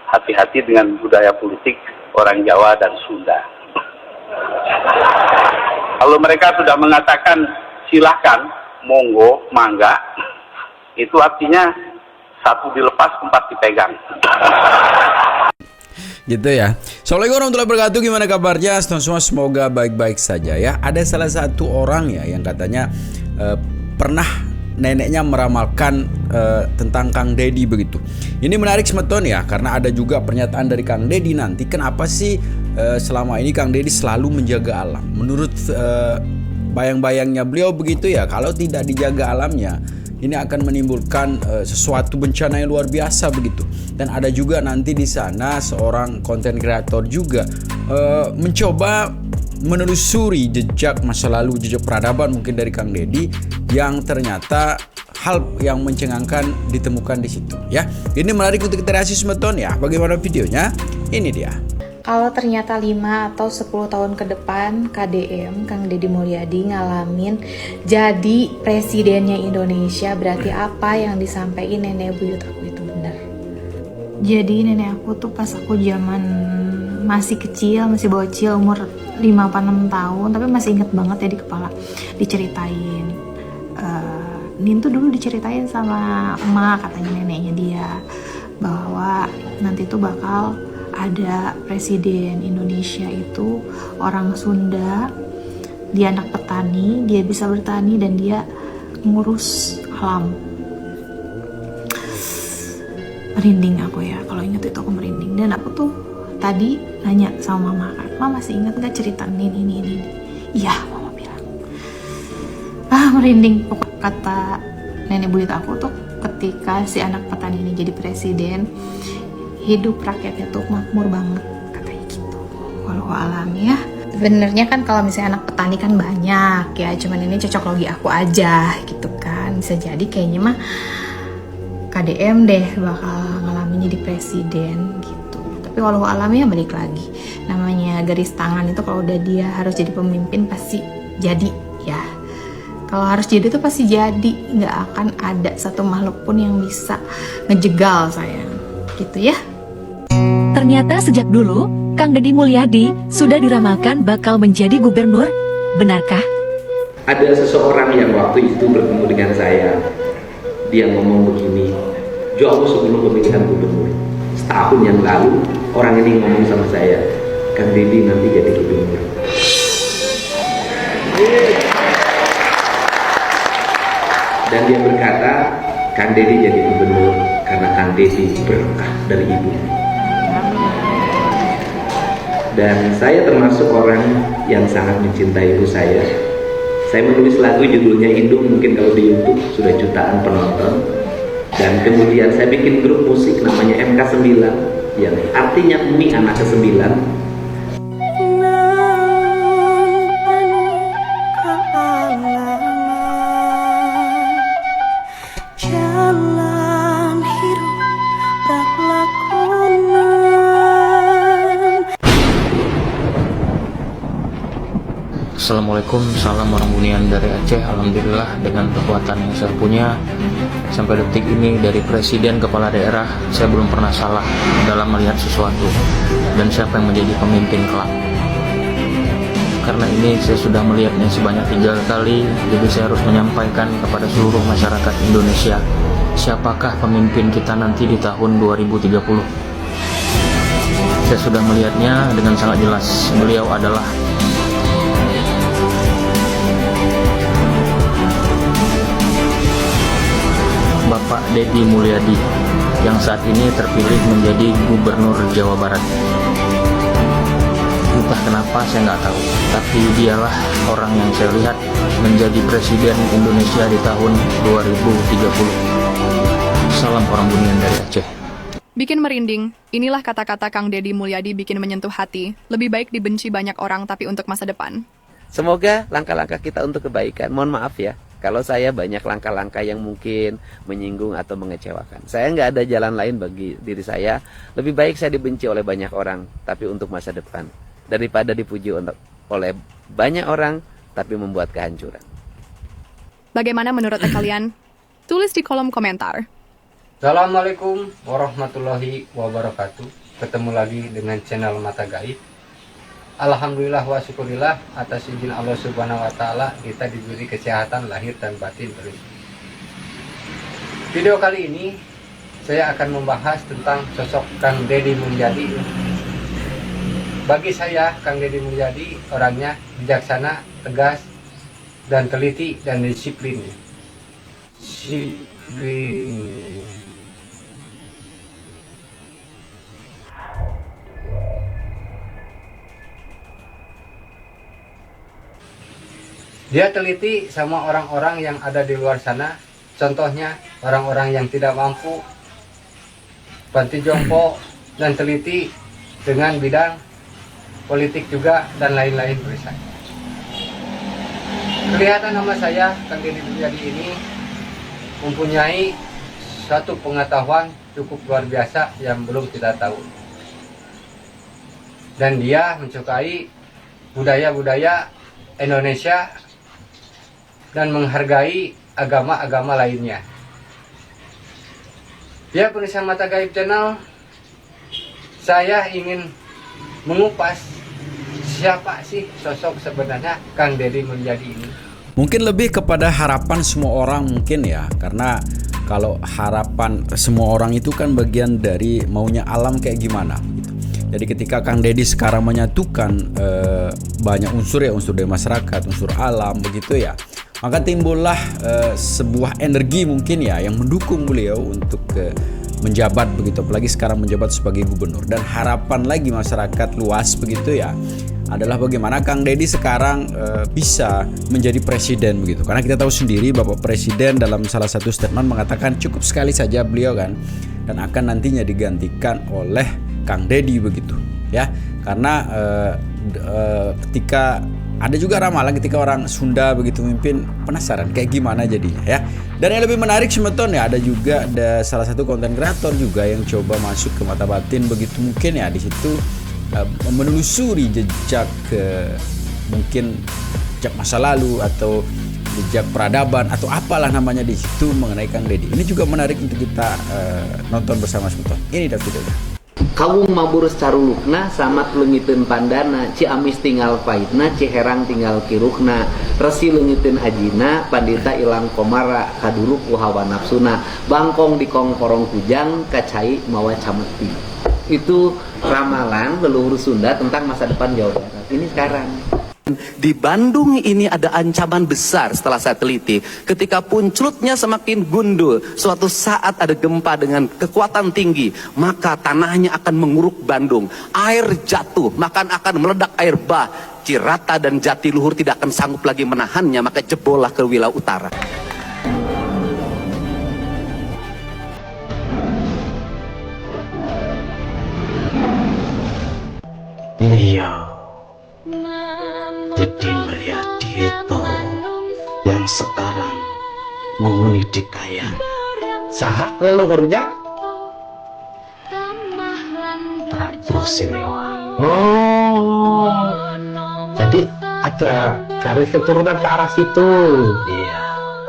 hati-hati dengan budaya politik orang Jawa dan Sunda. Kalau mereka sudah mengatakan silahkan, monggo, mangga, itu artinya satu dilepas, empat dipegang. Gitu ya. Assalamualaikum warahmatullahi wabarakatuh. Gimana kabarnya? Semua semoga baik-baik saja ya. Ada salah satu orang ya yang katanya pernah neneknya meramalkan tentang Kang Deddy begitu. Ini menarik semeton ya, karena ada juga pernyataan dari Kang Deddy nanti. Kenapa sih selama ini Kang Deddy selalu menjaga alam? Menurut bayang-bayangnya beliau begitu ya, kalau tidak dijaga alamnya, ini akan menimbulkan sesuatu bencana yang luar biasa begitu. Dan ada juga nanti di sana seorang konten kreator juga mencoba menelusuri jejak masa lalu, jejak peradaban mungkin dari Kang Deddy, yang ternyata hal yang mencengangkan ditemukan di situ ya. Ini menarik untuk kita reaksi semeton ya. Bagaimana videonya? Ini dia. Kalau ternyata 5 atau 10 tahun ke depan KDM, Kang Deddy Mulyadi ngalamin jadi presidennya Indonesia, berarti apa yang disampaikan nenek buyut aku itu benar. Jadi nenek aku tuh pas aku zaman masih kecil, masih bocil, umur 5-6 tahun, tapi masih inget banget ya di kepala diceritain. Nin tuh dulu diceritain sama emak, katanya neneknya dia, bahwa nanti tuh bakal ada presiden Indonesia itu orang Sunda, dia anak petani, dia bisa bertani dan dia ngurus alam. Merinding aku ya, kalau inget itu aku merinding. Dan aku tuh tadi nanya sama mama kan, mama masih inget gak cerita ini? Iya, mama bilang. Merinding. Kata nenek buyut aku tuh, ketika si anak petani ini jadi presiden, hidup rakyatnya tuh makmur banget, katanya gitu. Walau alam ya. Sebenarnya kan kalau misalnya anak petani kan banyak ya, cuman ini cocok logi aku aja gitu kan. Bisa jadi kayaknya mah KDM deh bakal ngalamin jadi presiden gitu. Tapi walau alamnya balik lagi, namanya garis tangan itu kalau udah dia harus jadi pemimpin pasti jadi ya. Kalau harus jadi tuh pasti jadi, nggak akan ada satu makhluk pun yang bisa ngejegal sayang, gitu ya. Ternyata sejak dulu, Kang Deddy Mulyadi sudah diramalkan bakal menjadi gubernur, benarkah? Ada seseorang yang waktu itu bertemu dengan saya, dia ngomong begini, jauh sebelum pemilihan gubernur. Setahun yang lalu, orang ini ngomong sama saya, Kang Deddy nanti jadi gubernur. Dan dia berkata, Kang Deddy jadi gubernur karena Kang Deddy berkah dari ibu. Dan saya termasuk orang yang sangat mencintai ibu saya. Saya menulis lagu judulnya Indung, mungkin kalau di YouTube sudah jutaan penonton. Dan kemudian saya bikin grup musik namanya MK9, yang artinya Mie Anak ke-9. Assalamualaikum, salam orang bunian dari Aceh. Alhamdulillah dengan kekuatan yang saya punya sampai detik ini, dari presiden, kepala daerah, saya belum pernah salah dalam melihat sesuatu dan siapa yang menjadi pemimpin kelak. Karena ini saya sudah melihatnya sebanyak 3 kali, jadi saya harus menyampaikan kepada seluruh masyarakat Indonesia siapakah pemimpin kita nanti di tahun 2030. Saya sudah melihatnya dengan sangat jelas. Beliau adalah Bapak Deddy Mulyadi yang saat ini terpilih menjadi Gubernur Jawa Barat. Entah kenapa saya nggak tahu, tapi dialah orang yang saya lihat menjadi Presiden Indonesia di tahun 2030. Salam orang bunian dari Aceh. Bikin merinding, inilah kata-kata Kang Deddy Mulyadi bikin menyentuh hati. Lebih baik dibenci banyak orang tapi untuk masa depan. Semoga langkah-langkah kita untuk kebaikan. Mohon maaf ya, kalau saya banyak langkah-langkah yang mungkin menyinggung atau mengecewakan. Saya nggak ada jalan lain bagi diri saya. Lebih baik saya dibenci oleh banyak orang, tapi untuk masa depan, daripada dipuji oleh banyak orang, tapi membuat kehancuran. Bagaimana menurut kalian? Tulis di kolom komentar. Assalamualaikum warahmatullahi wabarakatuh. Ketemu lagi dengan channel Mata Gaib. Alhamdulillah wa syukurillah atas izin Allah Subhanahu wa taala kita diberi kesehatan lahir dan batin terus. Video kali ini saya akan membahas tentang sosok Kang Deddy Mulyadi. Bagi saya Kang Deddy Mulyadi orangnya bijaksana, tegas, dan teliti dan disiplin. Dia teliti sama orang-orang yang ada di luar sana. Contohnya orang-orang yang tidak mampu, panti jompo, dan teliti dengan bidang politik juga dan lain-lain tulisan. Kelihatan nama saya Kang Deddy Mulyadi ini mempunyai suatu pengetahuan cukup luar biasa yang belum kita tahu. Dan dia menyukai budaya-budaya Indonesia dan menghargai agama-agama lainnya. Ya, pemirsa Mata Gaib Channel, saya ingin mengupas siapa sih sosok sebenarnya Kang Deddy Mulyadi ini. Mungkin lebih kepada harapan semua orang mungkin ya, karena kalau harapan semua orang itu kan bagian dari maunya alam kayak gimana gitu. Jadi ketika Kang Deddy sekarang menyatukan banyak unsur ya, unsur dari masyarakat, unsur alam begitu ya, maka timbullah sebuah energi mungkin ya yang mendukung beliau untuk menjabat begitu, apalagi sekarang menjabat sebagai gubernur. Dan harapan lagi masyarakat luas begitu ya adalah bagaimana Kang Deddy sekarang bisa menjadi presiden begitu. Karena kita tahu sendiri Bapak Presiden dalam salah satu statement mengatakan cukup sekali saja beliau kan, dan akan nantinya digantikan oleh Kang Deddy begitu ya. Karena ketika ada juga ramalan ketika orang Sunda begitu memimpin, penasaran kayak gimana jadinya ya. Dan yang lebih menarik semeton ya, ada salah satu konten kreator juga yang coba masuk ke mata batin begitu mungkin ya, di situ menelusuri jejak mungkin jejak masa lalu atau jejak peradaban atau apalah namanya di situ mengenai Kang Deddy. Ini juga menarik untuk kita nonton bersama semeton. Ini dah videonya. Kawung maburus carulukna samat leungiteun pandana, Ciamis tinggal paitna, Ciherang tinggal kirukna, Resi leungiteun hajina, Pandita ilang komara, kaduruk ku hawa nafsuna, Bangkong dikongkorong kujang, kacai mawa cameti. Itu ramalan leluhur Sunda tentang masa depan Jawa Barat. Ini sekarang. Di Bandung ini ada ancaman besar setelah saya teliti. Ketika punclutnya semakin gundul, suatu saat ada gempa dengan kekuatan tinggi, maka tanahnya akan menguruk Bandung. Air jatuh, maka akan meledak air bah. Cirata dan Jatiluhur tidak akan sanggup lagi menahannya, maka jebollah ke wilayah utara. Iya, Deddy Mulyadi itu yang sekarang menghuni di Kayan. Saha leluhurnya? Prabu Siliwangi. Oh, jadi ada garis keturunan ke arah situ. Iya.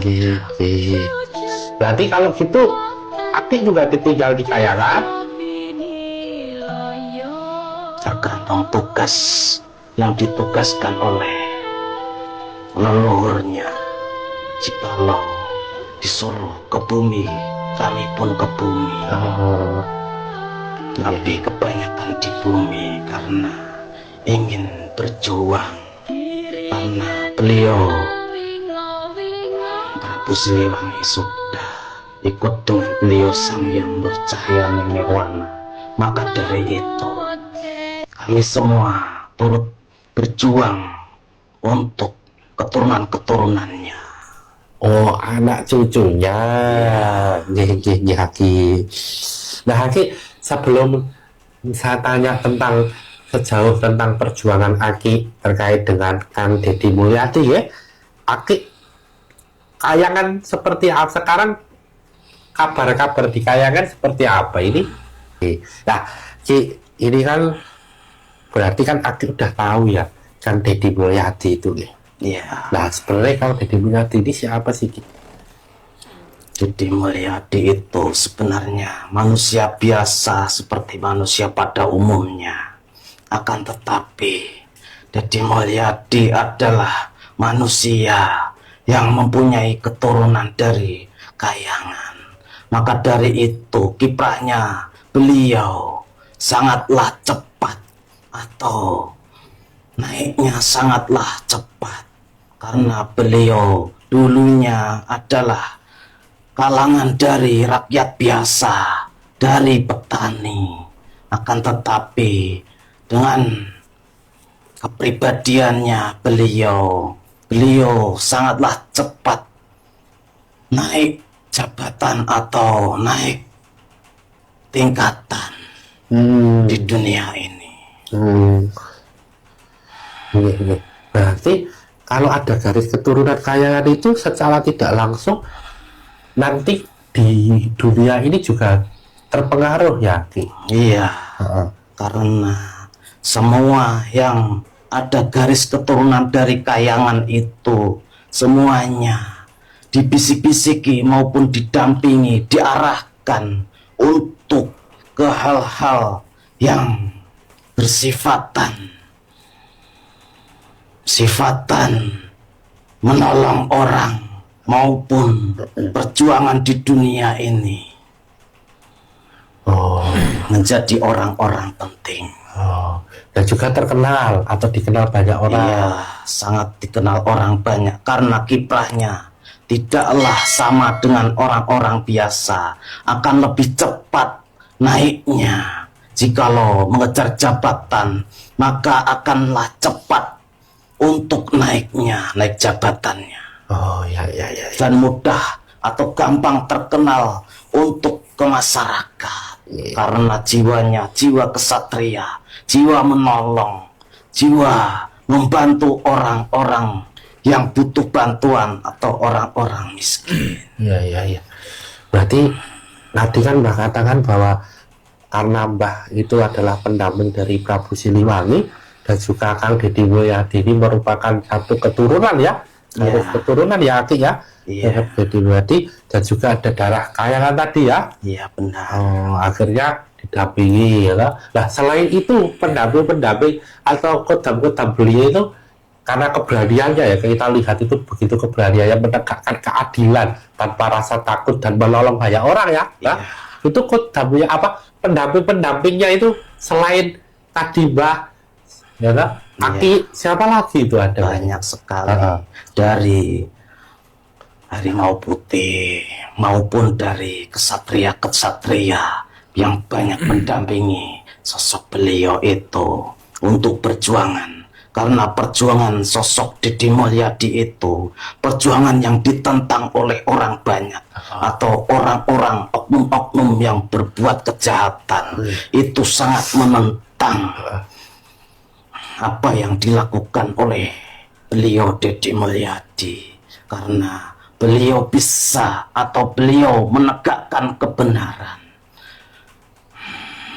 Gitu. Berarti kalau gitu, Aki juga ditinggal di Kayangan. Tergantung tugas yang ditugaskan oleh leluhurnya. Jikalau disuruh ke bumi, kami pun ke bumi. Tapi kebanyakan di bumi karena ingin berjuang. Karena beliau Prabu Siliwangi sudah ikut dengan beliau sang yang bercahaya nirwana. Maka dari itu kami semua turut berjuang untuk keturunan-keturunannya. Oh, anak cucunya. Nggih, Haki. Nah, Haki, sebelum saya tanya sejauh tentang perjuangan Aki terkait dengan Kang Deddy Mulyadi ya, Aki Kayangan seperti apa sekarang? Kabar-kabar di Kayangan seperti apa ini? Nah, Ki, ini kan berarti kan Aki udah tahu ya Kang Deddy Mulyadi itu ya. Nah, sebenarnya Kang Deddy Mulyadi ini siapa sih, Ki? Deddy Mulyadi itu sebenarnya manusia biasa seperti manusia pada umumnya. Akan tetapi Deddy Mulyadi adalah manusia yang mempunyai keturunan dari kayangan. Maka dari itu kiprahnya beliau sangatlah cepat, atau naiknya sangatlah cepat, karena beliau dulunya adalah kalangan dari rakyat biasa, dari petani. Akan tetapi dengan kepribadiannya beliau sangatlah cepat naik jabatan atau naik tingkatan di dunia ini. Berarti kalau ada garis keturunan kayangan itu secara tidak langsung nanti di dunia ini juga terpengaruh ya, Ki? Iya, karena semua yang ada garis keturunan dari kayangan itu semuanya dibisik-bisiki maupun didampingi, diarahkan untuk ke hal-hal yang bersifatan menolong orang maupun perjuangan di dunia ini. Menjadi orang-orang penting. Dan juga terkenal atau dikenal banyak orang. Iya, sangat dikenal orang banyak karena kiprahnya tidaklah sama dengan orang-orang biasa, akan lebih cepat naiknya. Jikalau mengejar jabatan, maka akanlah cepat untuk naik jabatannya. Dan mudah atau gampang terkenal untuk ke masyarakat. Karena jiwanya jiwa kesatria, jiwa menolong, jiwa membantu orang-orang yang butuh bantuan atau orang-orang miskin. Iya. Berarti tadi kan Mbah katakan bahwa karena Mbah itu adalah pendamping dari Prabu Siliwangi dan juga Kang Deddy Mulyadi ini merupakan satu keturunan ya, keturunan ya, Ki ya. Iya. Deddy Mulyadi dan juga ada darah kayangan tadi ya. Iya benar. Akhirnya didampingi ya. Nah selain itu pendamping atau kodam-kodam beliau itu karena keberaniannya ya, kita lihat itu begitu keberaniannya menegakkan keadilan tanpa rasa takut dan menolong banyak orang ya. Nah, itu kodamnya apa, pendamping-pendampingnya itu selain tadi Mbah ya kan? Aki siapa lagi itu ada? Banyak sekali. Dari Harimau Putih maupun dari kesatria-kesatria yang banyak mendampingi sosok beliau itu untuk perjuangan. Karena perjuangan sosok Deddy Mulyadi itu perjuangan yang ditentang oleh orang banyak atau orang-orang oknum-oknum yang berbuat kejahatan. Itu sangat menentang apa yang dilakukan oleh beliau Deddy Mulyadi, karena beliau bisa atau beliau menegakkan kebenaran,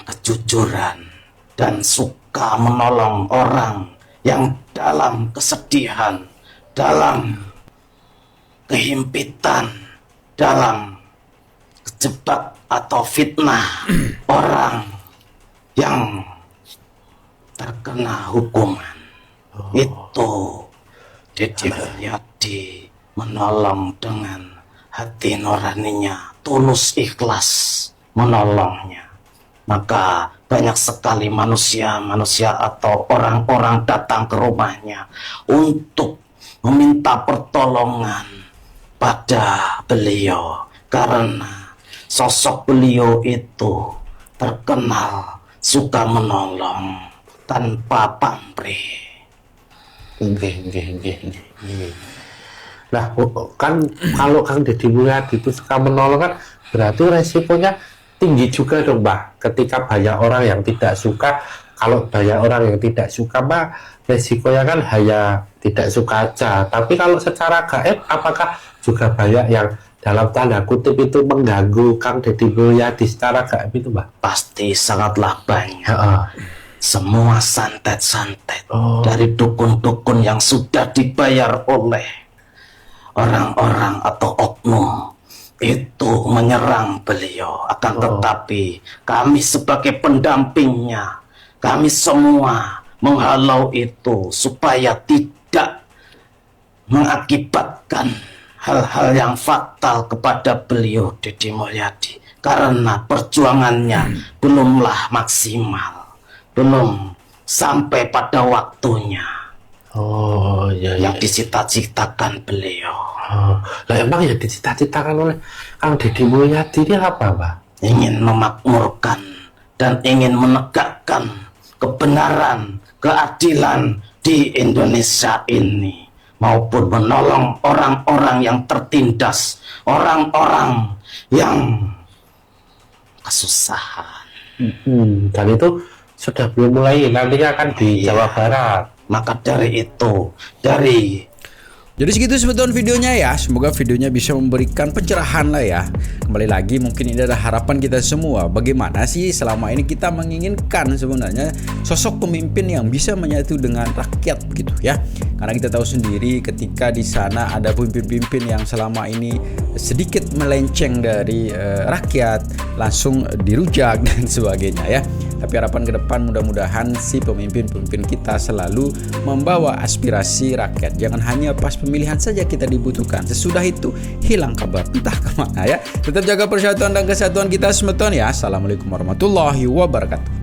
kejujuran, dan suka menolong orang yang dalam kesedihan, dalam kehimpitan, dalam kejebak atau fitnah orang yang terkena hukuman. Itu Deddy Mulyadi menolong dengan hati nuraninya, tulus ikhlas menolongnya. Maka banyak sekali manusia atau orang-orang datang ke rumahnya untuk meminta pertolongan pada beliau, karena sosok beliau itu terkenal suka menolong tanpa pamrih. Nah kan kalau Kang Deddy Mulyadi itu suka menolong kan berarti resikonya tinggi juga dong Mbah, ketika banyak orang yang tidak suka. Kalau banyak orang yang tidak suka Mbah, resikonya kan hanya tidak suka aja. Tapi kalau secara gaib apakah juga banyak yang dalam tanda kutip itu mengganggu Kang Deddy Mulyadi secara gaib itu Mbah? Pasti sangatlah banyak. Semua santet-santet dari dukun-dukun yang sudah dibayar oleh orang-orang atau oknum itu menyerang beliau. Akan tetapi kami sebagai pendampingnya, kami semua menghalau itu supaya tidak mengakibatkan hal-hal yang fatal kepada beliau Deddy Mulyadi, karena perjuangannya belumlah maksimal, belum sampai pada waktunya yang dicita-citakan beliau. Lah emang yang dicita-citakan oleh Kang Deddy Mulyadi ini apa, Pak? Ingin memakmurkan dan ingin menegakkan kebenaran, keadilan di Indonesia ini, maupun menolong orang-orang yang tertindas, orang-orang yang kesusahan. Dan itu sudah belum mulai, nantinya akan di Jawa Barat. Maka dari itu, Jadi segitu sebetulnya videonya ya. Semoga videonya bisa memberikan pencerahan lah ya. Kembali lagi mungkin ini adalah harapan kita semua. Bagaimana sih selama ini kita menginginkan sebenarnya sosok pemimpin yang bisa menyatu dengan rakyat begitu ya. Karena kita tahu sendiri ketika di sana ada pemimpin-pemimpin yang selama ini sedikit melenceng dari rakyat, langsung dirujak dan sebagainya ya. Tapi harapan ke depan mudah-mudahan si pemimpin-pemimpin kita selalu membawa aspirasi rakyat. Jangan hanya pas pemilihan saja kita dibutuhkan. Sesudah itu hilang kabar entah kemana ya. Tetap jaga persatuan dan kesatuan kita semeton ya. Assalamualaikum warahmatullahi wabarakatuh.